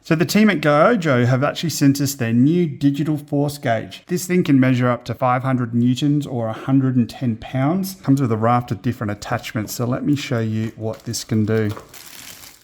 So the team at GOYOJO have actually sent us their new digital force gauge. This thing can measure up to 500 newtons or 110 pounds. Comes with a raft of different attachments. So let me show you what this can do.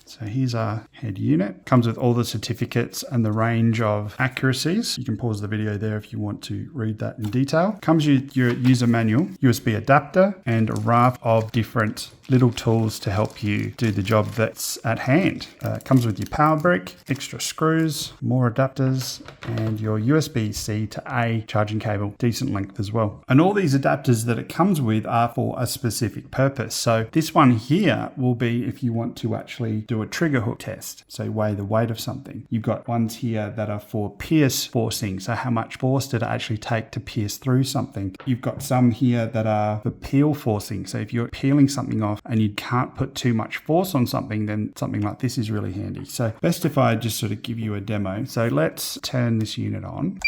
So here's our head unit. Comes with all the certificates and the range of accuracies. You can pause the video there if you want to read that in detail. Comes with your user manual, USB adapter, and a raft of different little tools to help you do the job that's at hand. Comes with your power brick, extra screws, more adapters, and your USB-C to A charging cable, decent length as well. And all these adapters that it comes with are for a specific purpose. So this one here will be if you want to actually do a trigger hook test, so weigh the weight of something. You've got ones here that are for pierce forcing, so how much force did it actually take to pierce through something. You've got some here that are for peel forcing, so if you're peeling something off and you can't put too much force on something, then something like this is really handy. So best if I just sort of give you a demo. So let's turn this unit on.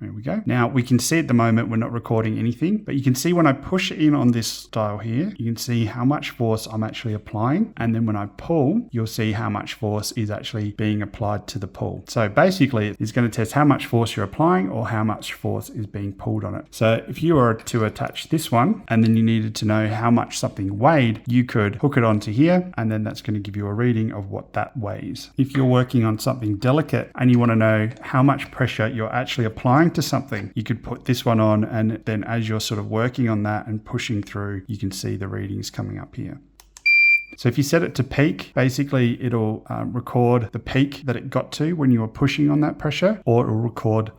There we go. Now we can see at the moment we're not recording anything, but you can see when I push in on this dial here, you can see how much force I'm actually applying. And then when I pull, you'll see how much force is actually being applied to the pull. So basically it's going to test how much force you're applying or how much force is being pulled on it. So if you were to attach this one and then you needed to know how much something weighed, you could hook it onto here and then that's going to give you a reading of what that weighs. If you're working on something delicate and you want to know how much pressure you're actually applying to something, you could put this one on, and then as you're sort of working on that and pushing through, you can see the readings coming up here. So if you set it to peak, basically it'll record the peak that it got to when you were pushing on that pressure, or it'll record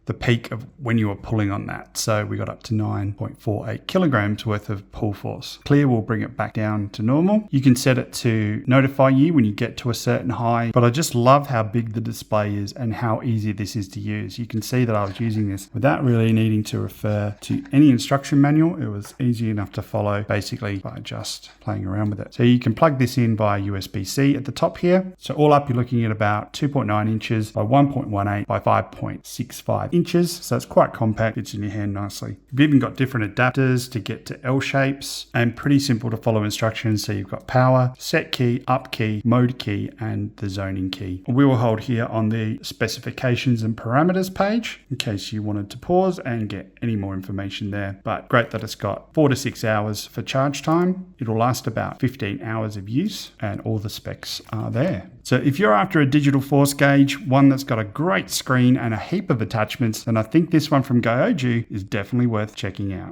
the peak of when you were pulling on that. So we got up to 9.48 kilograms worth of pull force. Clear will bring it back down to normal. You can set it to notify you when you get to a certain high, but I just love how big the display is and how easy this is to use. You can see that I was using this without really needing to refer to any instruction manual. It was easy enough to follow basically by just playing around with it. So you can plug this in via USB-C at the top here. So all up, you're looking at about 2.9 inches by 1.18 by 5.65 inches, so it's quite compact, fits in your hand nicely. You've even got different adapters to get to L shapes and pretty simple to follow instructions. So you've got power, set key, up key, mode key, and the zoning key. We will hold here on the specifications and parameters page in case you wanted to pause and get any more information there. But great that it's got 4 to 6 hours for charge time. It'll last about 15 hours of use and all the specs are there. So if you're after a digital force gauge, one that's got a great screen and a heap of attachments, then I think this one from GOYOJO is definitely worth checking out.